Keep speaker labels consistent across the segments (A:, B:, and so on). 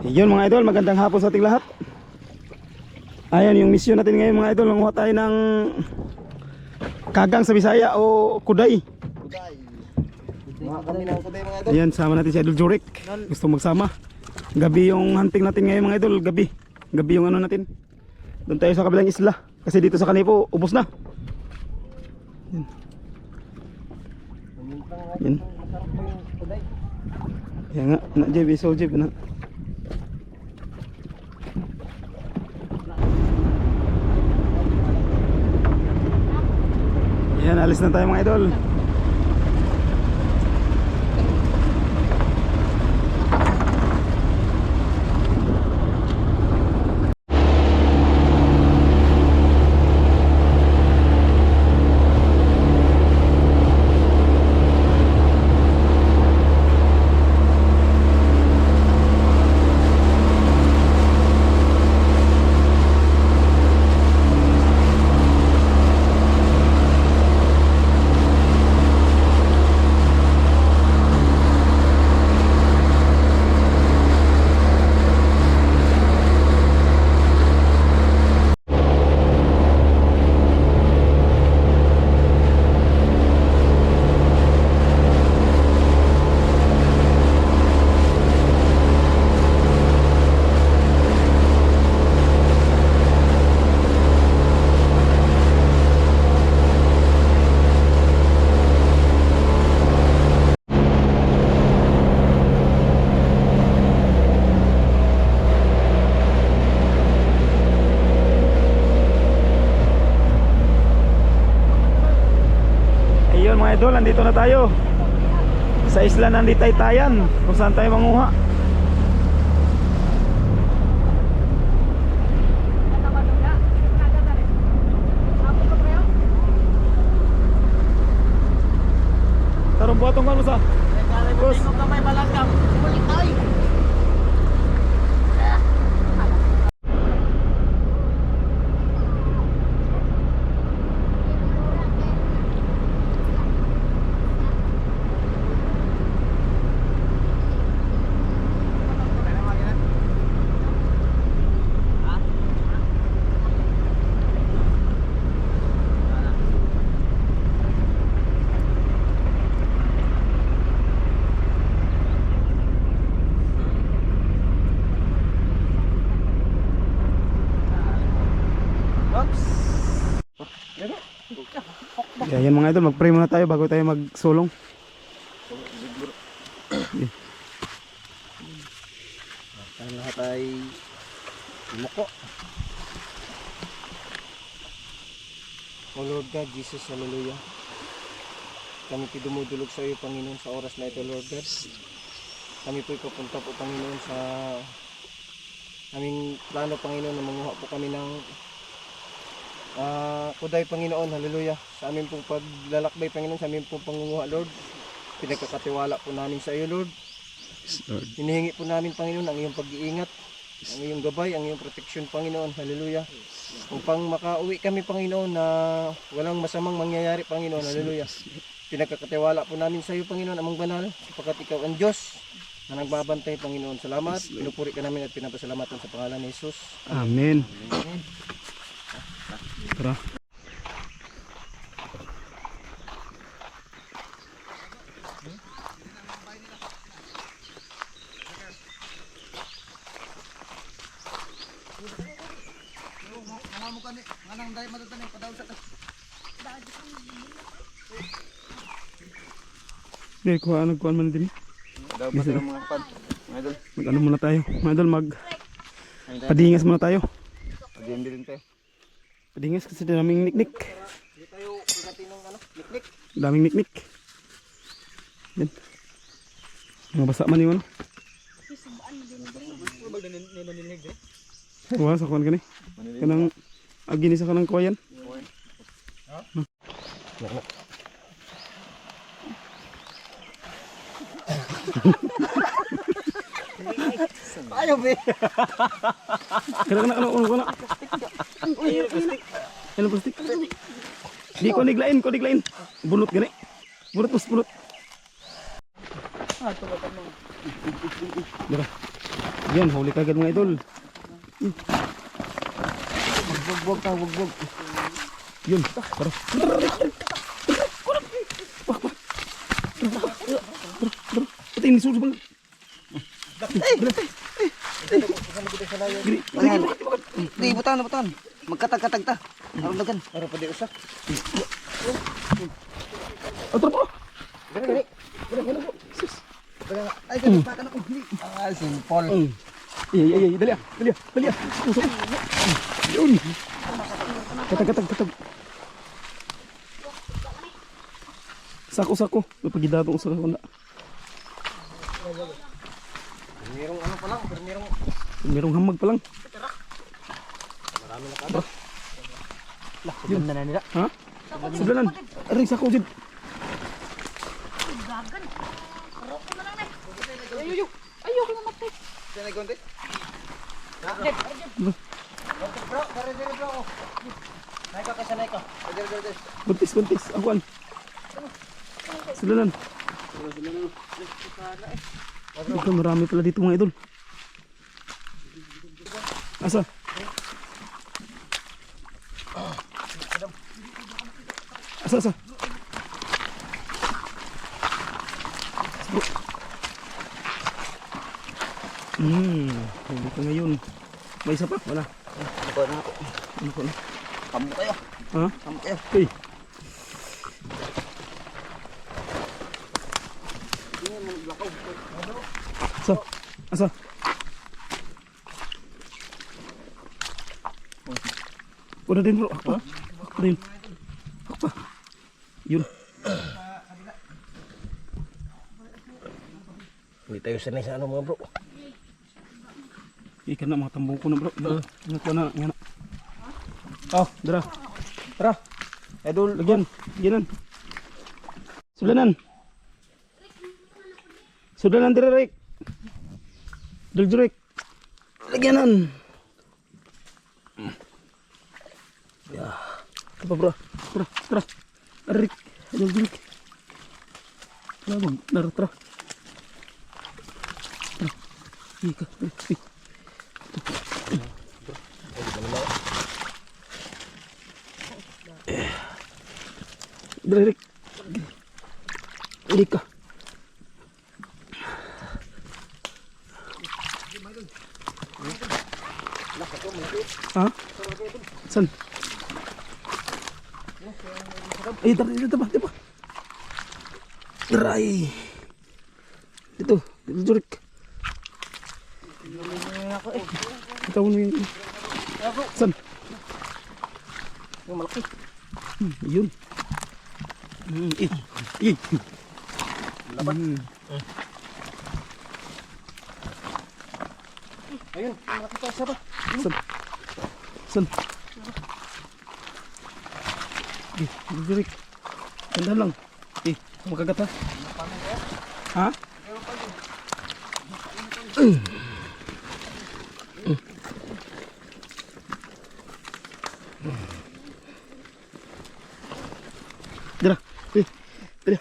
A: Yun mga idol, magandang hapon sa ating lahat. Ayan yung mission natin ngayon mga idol. Nanguha tayo ng kagang sa Bisaya o kuday. Ayan, sama natin si Idol Jurek. Gusto magsama. Gabi yung hunting natin ngayon mga idol. Gabi yung ano natin. Doon tayo sa kabilang isla. Kasi dito sa Kanipo, ubos na. Yan. Yan nga, na JB, so JB na. Yan, alis na tayo mga idol. Mga idol, nandito na tayo sa isla ng Litaytayan kung saan tayo manguha. Tarong buhatong kan mo sa Bus. Yan mga idol, mag-pray muna tayo bago tayo magsulong.
B: Tayo lahat ay lumuko. O Lord God, Jesus, hallelujah. Kami po'y dumudulog sa iyo, Panginoon, sa oras na ito, Lord God. Kami po'y papunta po, Panginoon, sa aming plano, Panginoon, na manguha po kami ng kuday, Panginoon, hallelujah. Sa amin pong paglalakbay, Panginoon, sa amin pong pangunguha, Lord, pinagkakatiwala po namin sa iyo, Lord. Hinihingi po namin, Panginoon, ang iyong pag-iingat, ang iyong gabay, ang iyong proteksyon, Panginoon, hallelujah. Upang makauwi kami, Panginoon, na walang masamang mangyayari, Panginoon, hallelujah. Pinagkakatiwala po namin sa iyo, Panginoon, amang banal, sapagkat ikaw ang Diyos na nagbabantay, Panginoon. Salamat, pinupuri ka namin at pinapasalamatan sa pangalan ni Jesus.
A: Amen. Tara. Okay, kuhaan man din. Mag-ano muna tayo. Mga idol, padingas muna tayo. Padingas kasi daming niknik.
B: Hindi tayo pagkati ng niknik.
A: Daming niknik. Yan. Mga basa man yun. Wala sa kuhan ka ni. Kanang agini sa kanang kuhayan.
B: Ayaw be.
A: Kana. Ano plastik? Di ko niglain. Bunot gani. Bunot. Dira. Yan, huli kagad mga idol.
B: Wag ka, wag.
A: Yun, tara. Pati ini susu bang.
C: Di butan. Magkatag-katag ta. Aron dagan.
B: Para pa di usa.
A: Atro po.
B: Gani.
C: Ay, ganun pa ka na ko.
B: Ah, simple.
A: Iya, dali. Yun. Katag. Sako. Pagidato ko sa kunda.
B: Merong ano pa lang, pero
A: Merong hamag pa lang.
B: marami na kada.
C: Yun na nila.
A: Ha? Sablanan. Aring sako jud.
D: Gagan. Roko na lang eh. Ayoko mamatay.
C: Sanay konti.
B: Bro, dire bro. Naik ka. Dire.
A: Buntis. Akuan. Sablanan. Ika, marami pala dito mga idol. Asa? Asa? Hindi ka ngayon. May isa pa? Wala.
C: Ako na ako.
A: Ano ko na?
C: Kamu kayo.
A: Ha?
C: Kamu kayo.
A: Hey. Asa? Udah din bro. Apa? Din. Apa? Yun.
B: Hindi tayo sanay sa ano mga bro.
A: Ikan na mga tambong ko na bro. Ingat ko na. Yan. Oh, dara. Tara. Idol, lagyan. Lagyanan. Sudlanan dira Rick. Duljurik. Lagyanan. Ya. Apa bro? Tara. Rick. Duljurik. Lagu, tara. Ika. Rick. Ika. Ha? San? Ay, dito ba? Daray. Dito, Jurik. Ikaw na yun. San?
B: Yung malaki.
A: Yun.
B: Laban. Ayun, malaki pa isa ba?
A: San? Jurik. Ganda lang. Makagat ha? Ha? Dira. Dira.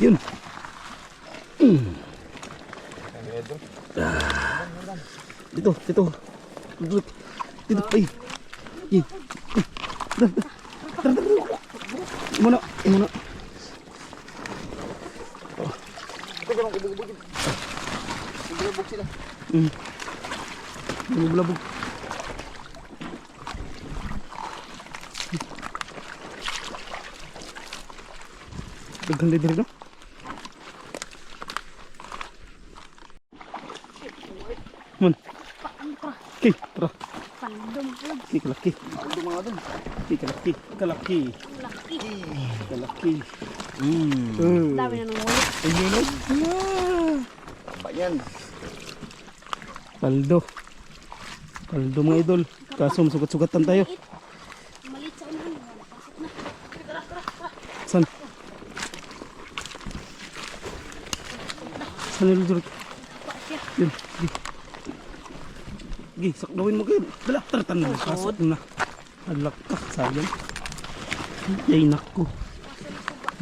A: Yun. Dito. Dito. Ay. Yun. Muna.
C: Ibubog sila.
A: Bulabog. Ganda din no? Man. Okay, tara.
D: Pandong vlog.
A: Kalaki.
C: Ando mga dun.
A: Kalaki.
D: Laki.
A: Mm.
D: Dami na nung ulit.
A: Ayun no?
C: Taba yan.
A: Paldo. Paldo mga idol. Kaso sugat-sugatan tayo.
D: Maliit sa unahan. Pasok na.
A: San? San yung Jurik? Yun. Gi, sakdawin mo kayo. Dala, taratan na. Pasok na. Alak ka, sayang. Yay, nako.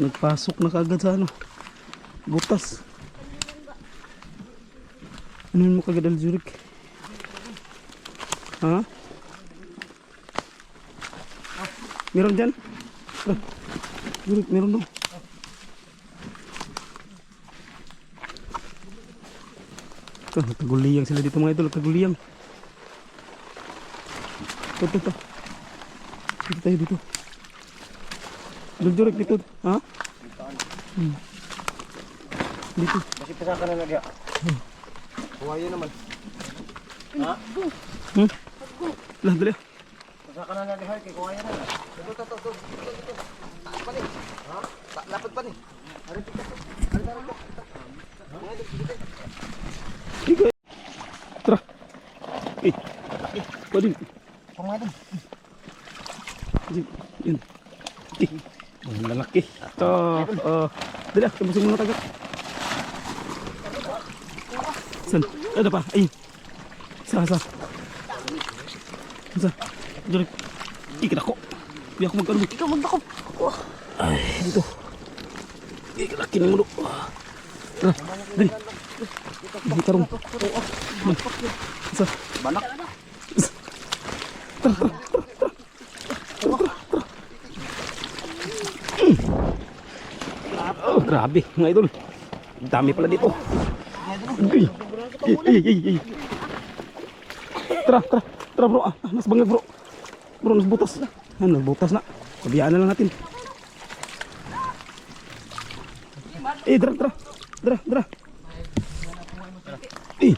A: Nagpasok na kagad sa ano. Butas. Ano mo kagad al Jurik? Ha? Meron dyan? Jurik, meron dong. Nagkaguliyang sila dito mga idol. Nagkaguliyang. Ito. Dito tayo dito. Jurik dito. Ha? Dito.
B: Kasi pisa ka na nagya. Kuwaya naman. Ha?
A: Lah, dali.
B: Pisa ka na nagya. Kaya kuwaya na.
C: Ito. Taas pa ni. Ha? Lapad pa ni.
A: Ika. Tara. Pwede.
C: Pangmadin.
A: Yun. Ang lalaki. Ito. Dali, kamusin mo na tagak. San? Ada pa? Ayun. Sa. Jurik. Ikadako. Di ako magkaroon.
D: Ikaw magdako.
A: Ay, dito. Ikalaki ng mulo. Tara, dali. Di karong. Sa.
C: Banak.
A: Oh, grabe, mga idol. Dami pala dito. Ay. Tara bro. Nas bangag bro. Bro, nas butas. Butas na. Kabiyaan na lang natin. Dra. Gi.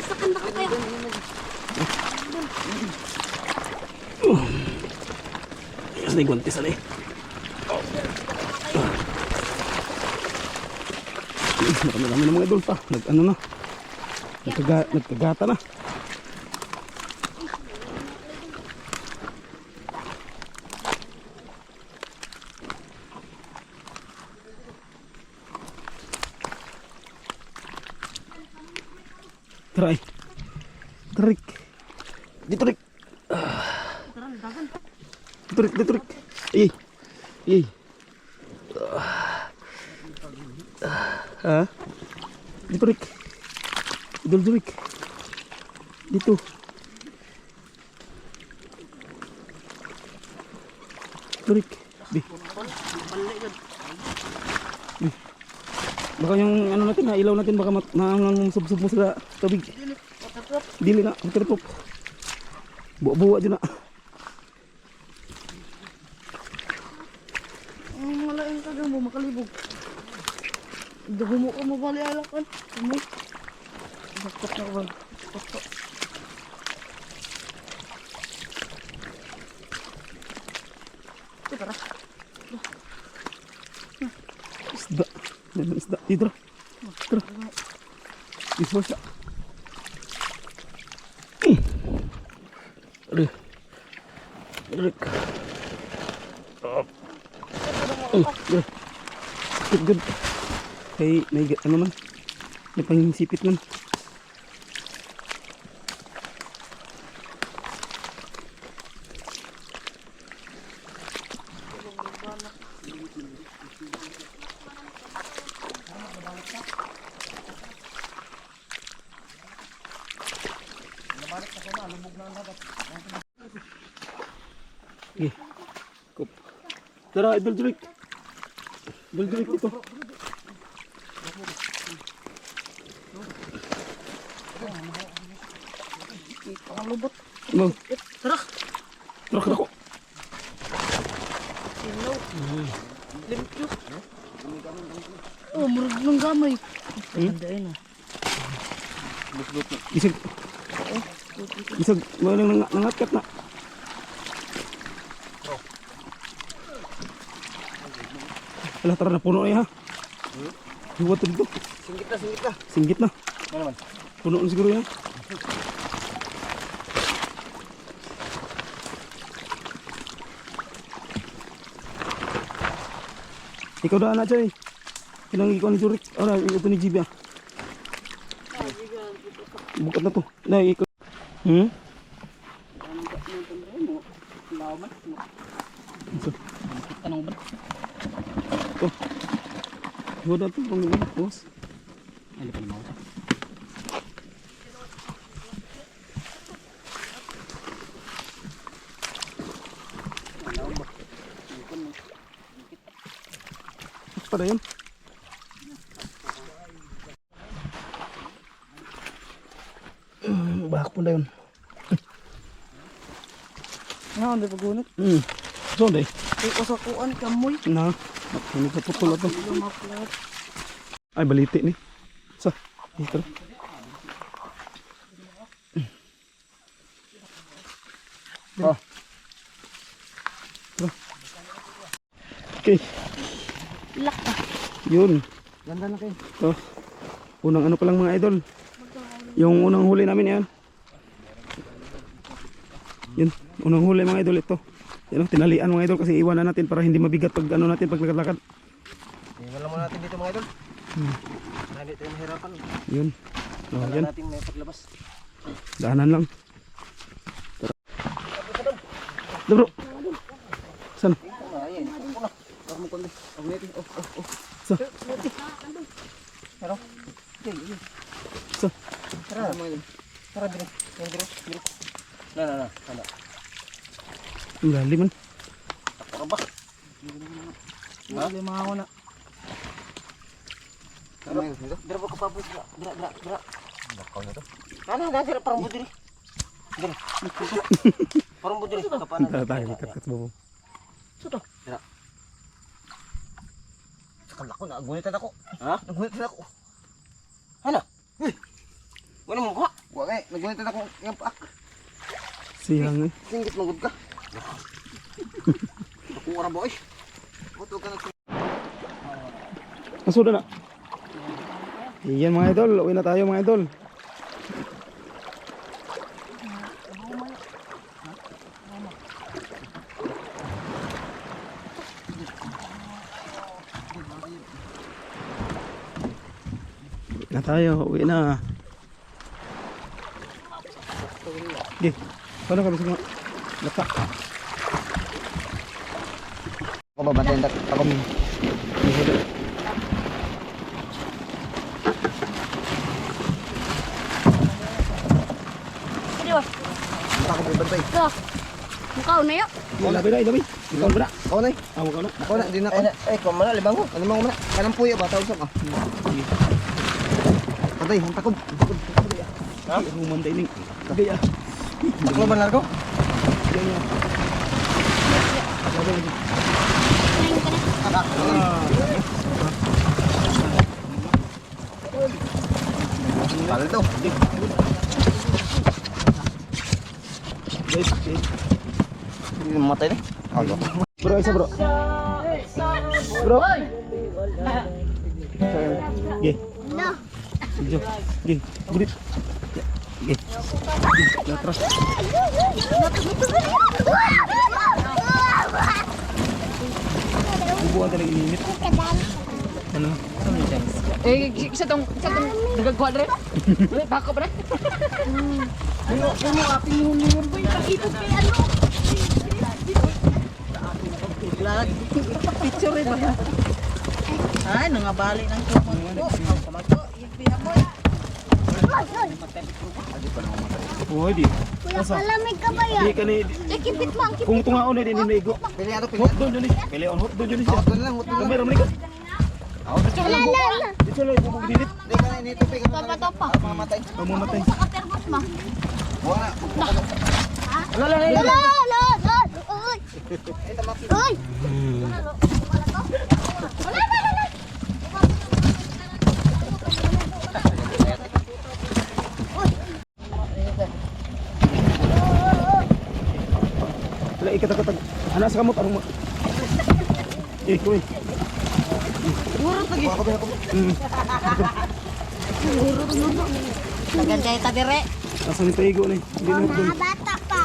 D: Sakan na kayo.
A: Yes, na yung guantes alay. Marami ng mga idol pa. Nagkagata na. Try. Tarik. Ditarik. Ditarik. Ay. Ha? Ditarik. Idol-durik. Dito. Tarik. Di. Baka yung ano natin, ilaw natin baka sub-sub mo sa tubig. Dili na, waterproof. Buwa-buwa dyan na.
D: Malaking kagang mo makalibog. Dahumo ka mo bali alakan. Mo. Bakit na ba? Tara.
A: Isda. Yan ang isda. Dito. Tara. Dito siya. Rik. Good. Hey, may ano man. May pangisipit man. Okay. Kup. Tara, idol Drake. Idol Drake dito.
D: Pangalubot.
A: Mo.
D: Tara.
A: Tara ko.
D: Sinaw. Limpyo. Oh, murag ng gamay. Ganda yun ah.
A: Isag. Isag. Walang nangatkat na. Ala, tara na. Puno na yan ha. Huwag ito dito.
C: Singgit na, singgit na.
A: Singgit na.
C: Ano naman?
A: Puno na siguro yan. Ikaw daan na, Choy. Kinangi ko ni Jurik. Ara, ito ni Jibi ah. Bukat na to. Na, ikaw. Hmm? Ito.
D: Tanong ba?
A: Ito. Huwag na ito. Panginoon. Boss.
D: Ay, pa naman.
A: Pada yun. Bahak pun dayon.
D: Nga, hindi pagunit.
A: So day.
D: Ay, kasakuan, kamoy.
A: Na. Ini kaputol ato.
D: Lumaplat.
A: Ay baliti ni. Sa. Dito.
C: Oh.
A: Okay.
D: Lak ka.
A: Yun.
C: Ganda na kayo.
A: So, unang ano pa lang mga idol. Yung unang huli namin yan. Yun, unang huli mga idol ito. Yan, tinalian mga idol kasi iwanan natin para hindi mabigat pag ano natin pag lakad-lakad.
C: Iwan lang muna natin dito mga idol. Hindi tayo mahirapan.
A: Yun. Oh,
C: Wala
A: yan.
C: natin may paglabas.
A: Daanan lang. Tara. Bro. Sana?
C: Ayan. Puno. Huwag mo kundi. Huwag natin.
A: Sa?
C: Pero. Okay.
A: Sa?
C: Tara mga idol. Tara dito. Yan dito. Dito. Na.
A: Ang lalim man.
C: Pakabak.
D: Ha? Lima ako na.
C: Tara. Dira po kapapos. Dira. Bakaw na to. Ano? Dira parang budiri. Dira. Parang budiri. Kapanan.
A: Tara tayo. Kat mo.
C: Suto. Dira. Sakal ako. Nagunitan ako. Ha? Nagunitan ako. Ano? Wala mo ba? Wala eh. Nagunitan ako. Yung paak.
A: Siyang eh.
C: Singgit magod ka. Ako nga ba eh. Buto ka na.
A: Nasuda na. Iyan mga idol. Uwi na tayo mga idol. Uwi na tayo. Uwi na. Okay. Paano kami sa mga lata?
C: Ako ba batayin ako?
D: Adiwa.
C: Ako ba bantay?
D: Ito. Mukaw na yun.
A: Labi na, labi. Ikaw ba na?
C: Ako na eh.
A: Ikaw na.
C: Ako na. Di na ako. Eh, kung mana, libang ko. Libang ko mana. Kanang puyo ba? Tawag sa ka. Patay, ang takob.
A: Ha? Human tayo ning. Labi ah.
C: Taklo ba narko? Pala ito.
A: Guys,
C: Hindi mamatay na. Ako.
A: bro, isa bro. Bro. Ge.
D: No.
A: Jo. Ge. Gudit. Ge. Latras. Bubuan talaga init. Ano?
D: Eh, isa tong nagagwa rin. Bako ba rin? Ano ating hunihon ba yung pakipot kay ano? Picture rin ba? Ay, nangabali ng kumato. Kumato, ipihan mo.
A: Oh, di.
E: Kuya, palamig ka ba yan?
A: Di ka ni
E: Kipit mo, ang kipit.
A: kung tungaon na din ni Mego.
C: Pili ato, pili
A: Hot
C: ato.
A: doon dyan eh. Pili on hot doon dyan eh.
C: Ako na lang, huwag na lang.
A: Kamera mo ni ka.
E: Wala na.
A: Dito lang bubog dinit.
C: Hindi ka na, initupig.
E: Topa.
C: Para mamatay.
A: Mamatay.
E: Sa katerbos ma. Lolo, lolo. Uy. Uy.
A: Wala ikatakatag. Ana sa kamot arong mo. Kuy.
E: Maganda yung tadire.
A: Asan ni Taigo ni? Hindi na doon.
E: Mga bata pa.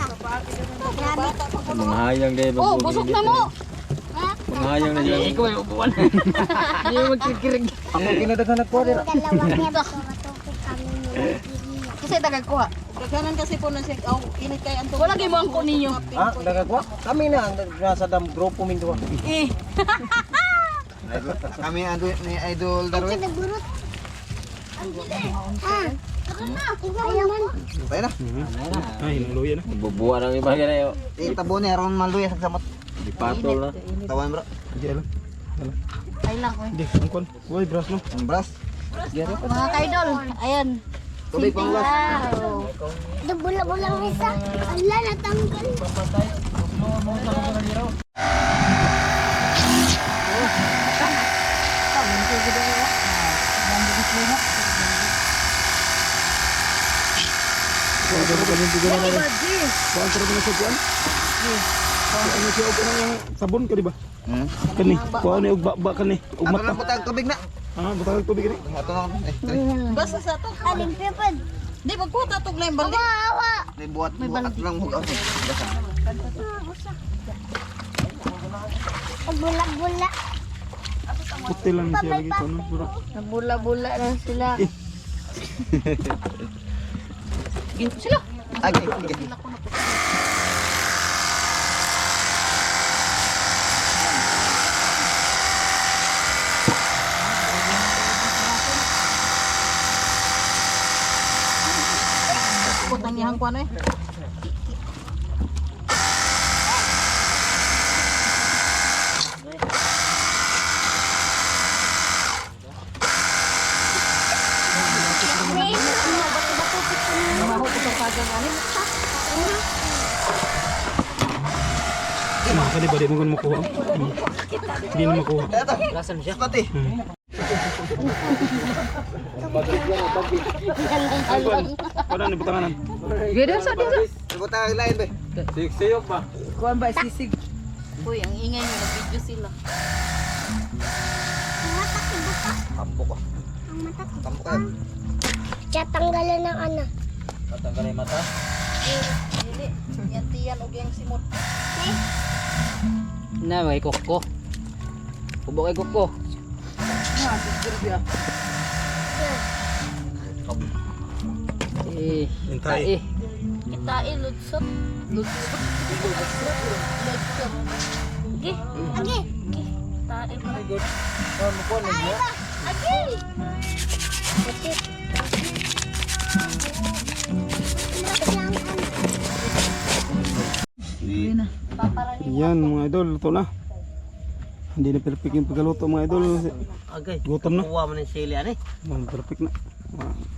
B: Mga hayang dahil
D: Oh, busog na mo.
B: Mga hayang na dyan.
D: Ikaw ay upuan. Hindi mo magkikirig.
B: Ako kinadaghan ko dira.
E: Dalawang yan. Matupit kami ni
D: Kasi tagakuha.
C: Kaganan kasi po na siya, init kay Anto.
D: Wala kayo ang ninyo.
B: Ha? Nagagwa? Kami na ang nasa dam grupo min duha. Kami ando ni Idol Darwin.
E: Nagburot. Ah. Ayaw man.
B: Tayo na.
A: Ay, naluya na.
B: Bubuwa nang iba gana yo. Tabo ni aron maluya sa samot. Di patol na. Tawan bro.
A: Hindi alam.
E: Ay lang ko.
A: Hindi, ang kon. Uy, bras no.
B: Ang bras.
E: Mga kaidol. Ayan.
B: Tubig pang bras.
E: Bula-bulang isa. Ala, natanggal.
A: Kuha ka ba ng bigyan na? Kuha ka ba ng subuan? Ano siya og kanang sabon ka di ba? Kani, kuha ni og ba kani, og
B: Ato
A: mata.
B: na butang tubig na.
A: Ah, butang tubig ni.
B: Ato na.
C: Basta sa to.
E: Aling pipad.
C: Di magkuta tog na yung balde.
E: Awa.
B: May buhat buhat lang mo.
E: Bula-bula.
A: Puti lang siya lagi ko no, bro.
E: Nabula-bula na sila.
D: Ginto sila.
B: Okay, sige.
C: Putang iyang kuan eh.
A: Kani ba di mo kun makuha? Hindi na makuha.
B: Lasan siya. Pati.
A: Wala ni butanganan.
D: Gede sa dito.
B: Butang lain be. Sigsiyok ba?
C: Kuan ba sisig.
D: Uy, ang ingay niyo nag-video sila.
B: Kampo ko. Kampo ka.
E: Siya tanggalan ng ano.
B: Tatanggal yung mata.
C: Dili, yan tiyan og yang simot.
D: Na, may koko. Kubo kay koko.
A: Hintay.
E: Kita ilutsot. Lutsot. Agi. Agi. Tae pa. Agi.
A: Yan mga idol, luto na. Hindi na perfect yung pagkaluto mga idol.
C: Agay.
A: Gutom na.
C: Kuha man ng sili ani.
A: Perfect na.